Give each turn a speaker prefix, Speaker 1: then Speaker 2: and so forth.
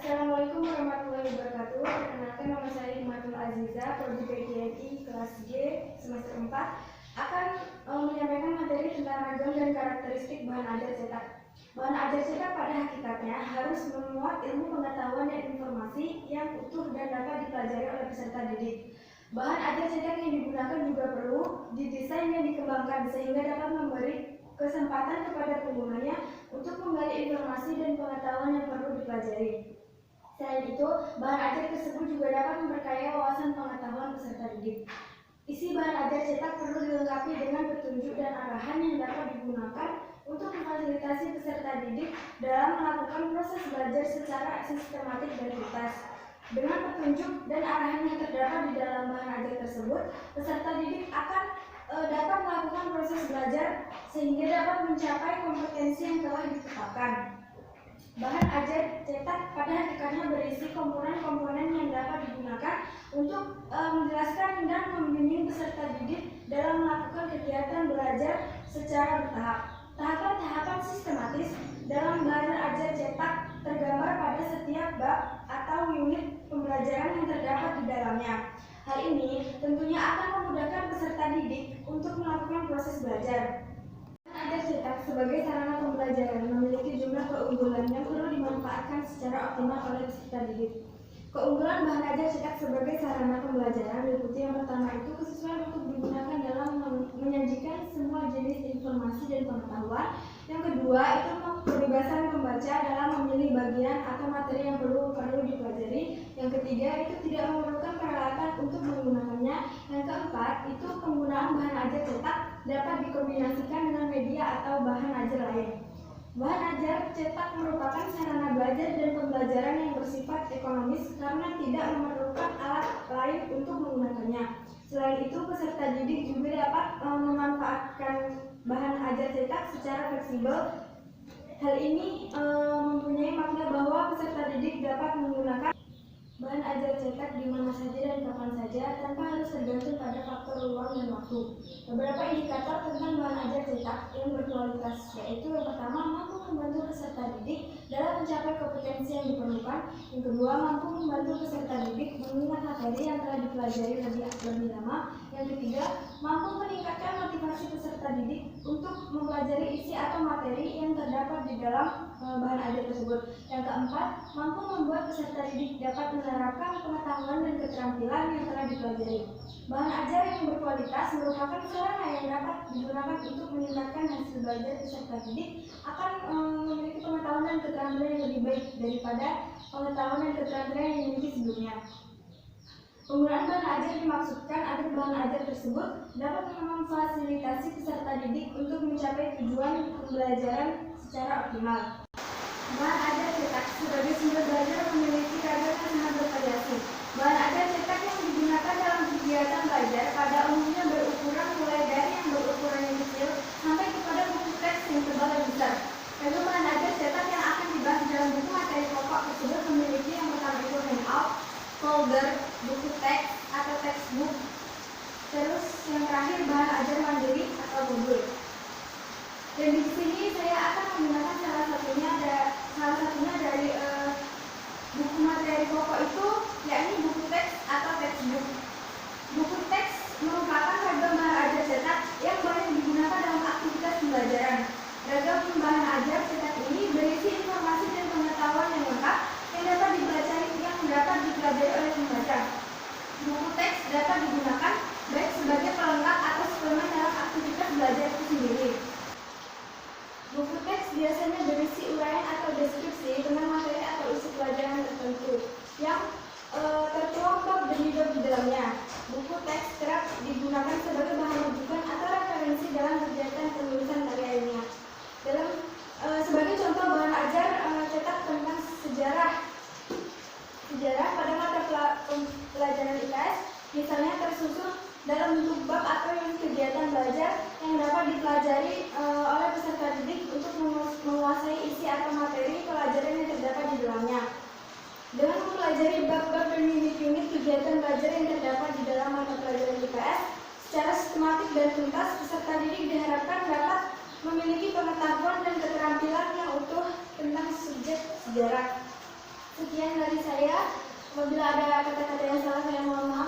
Speaker 1: Assalamualaikum warahmatullahi wabarakatuh. Perkenalkan, nama saya Imatul Aziza, Prodi PGRI kelas G semester 4 akan menyampaikan materi tentang ragam dan karakteristik bahan ajar cetak. Bahan ajar cetak pada hakikatnya harus memuat ilmu pengetahuan dan informasi yang utuh dan dapat dipelajari oleh peserta didik. Bahan ajar cetak yang digunakan juga perlu didesain dan dikembangkan sehingga dapat memberi kesempatan kepada penggunanya untuk menggali informasi dan pengetahuan yang perlu dipelajari. Selain itu, bahan ajar tersebut juga dapat memperkaya wawasan pengetahuan peserta didik. Isi bahan ajar cetak perlu dilengkapi dengan petunjuk dan arahan yang dapat digunakan untuk memfasilitasi peserta didik dalam melakukan proses belajar secara sistematik dan tuntas. Dengan petunjuk dan arahan yang terdapat di dalam bahan ajar tersebut, peserta didik akan dapat melakukan proses belajar sehingga dapat mencapai kompetensi yang telah ditetapkan. Bahan ajar cetak pada hakikatnya berisi komponen-komponen yang dapat digunakan untuk menjelaskan dan membimbing peserta didik dalam melakukan kegiatan belajar secara bertahap. Tahapan-tahapan sistematis dalam bahan ajar cetak tergambar pada setiap bab atau unit pembelajaran yang terdapat di dalamnya. Hal ini tentunya akan memudahkan peserta didik untuk melakukan proses belajar. Bahan ajar cetak sebagai sarana pembelajaran memiliki jumlah keunggulan yang perlu dimanfaatkan secara optimal oleh peserta didik. Keunggulan bahan ajar cetak sebagai sarana pembelajaran meliputi yang pertama itu kesesuaian untuk digunakan dalam menyajikan semua jenis informasi dan pengetahuan. Yang kedua itu kebebasan membaca dalam memilih bagian atau materi yang perlu dipelajari. Yang ketiga itu tidak memerlukan peralatan untuk menggunakannya. Yang keempat itu penggunaan bahan ajar cetak dapat dikombinasikan dengan media atau bahan ajar lain. Bahan ajar cetak merupakan sarana belajar dan pembelajaran yang bersifat ekonomis karena tidak memerlukan alat lain untuk menggunakannya. Selain itu, peserta didik juga dapat memanfaatkan bahan ajar cetak secara fleksibel. Hal ini mempunyai makna bahwa peserta didik dapat menggunakan bahan ajar cetak di mana saja dan kapan saja tanpa harus tergantung pada faktor ruang dan waktu. Beberapa indikator tentang bahan ajar cetak yang berkualitas yaitu yang pertama, mampu membantu peserta didik dalam mencapai kompetensi yang diperlukan. Yang kedua, mampu membantu peserta didik mengingat materi yang telah dipelajari lebih lama. Yang ketiga, mampu meningkatkan motivasi peserta didik untuk mempelajari isi atau materi yang terdapat di dalam bahan ajar tersebut. Yang keempat, mampu membuat peserta didik dapat menerapkan pengetahuan dan keterampilan yang telah dipelajari. Bahan ajar yang berkualitas merupakan sarana yang dapat digunakan untuk meningkatkan hasil belajar peserta didik akan memiliki pengetahuan dan keterampilan yang lebih baik daripada pengetahuan dan keterampilan yang dimiliki sebelumnya. Penggunaan bahan ajar dimaksudkan agar bahan ajar tersebut dapat memfasilitasi peserta didik untuk mencapai tujuan pembelajaran secara optimal. Bahan ajar cetak sebagai sumber belajar memiliki ragam yang sangat bervariasi. Bahan ajar cetak yang digunakan dalam kegiatan belajar pada umumnya berukuran mulai dari yang berukuran yang kecil sampai kepada buku teks yang tebal dan besar. Ragam bahan ajar cetak yang akan dibahas dalam buku materi pokok tersebut memiliki yang pertama itu handout, folder, buku teks atau textbook. Terus yang terakhir bahan ajar mandiri atau modul. Dan di sini saya akan menggunakan salah satunya dari buku materi pokok itu yakni buku teks atau textbook. Buku teks merupakan ragam bahan ajar cetak yang banyak digunakan dalam aktivitas pembelajaran. Ragam bahan ajar cetak ini berisi informasi dan pengetahuan yang lengkap yang dapat dipelajari oleh pembaca. Buku teks dapat digunakan baik sebagai pelengkap atau suplemen dalam aktivitas belajar itu sendiri. Buku teks biasanya berisi uraian atau deskripsi tentang materi atau isi pelajaran tertentu yang tertuang bab demi bab di dalamnya. Buku teks kerap digunakan sebagai bahan rujukan atau referensi dalam kegiatan penulisan karya ilmiah. Sebagai contoh bahan ajar cetak tentang sejarah pada mata pelajaran IPS misalnya tersusun dalam bentuk bab atau kegiatan belajar yang dapat dipelajari oleh peserta didik untuk menguasai isi atau materi pelajaran yang terdapat di dalamnya. Dengan mempelajari bab-bab dan unit-unit kegiatan belajar yang terdapat di dalam mata pelajaran IPS secara sistematik dan tuntas, peserta didik diharapkan dapat memiliki pengetahuan dan keterampilan yang utuh tentang subjek sejarah. Sekian dari saya. Apabila ada kata-kata yang salah, saya mohon maaf.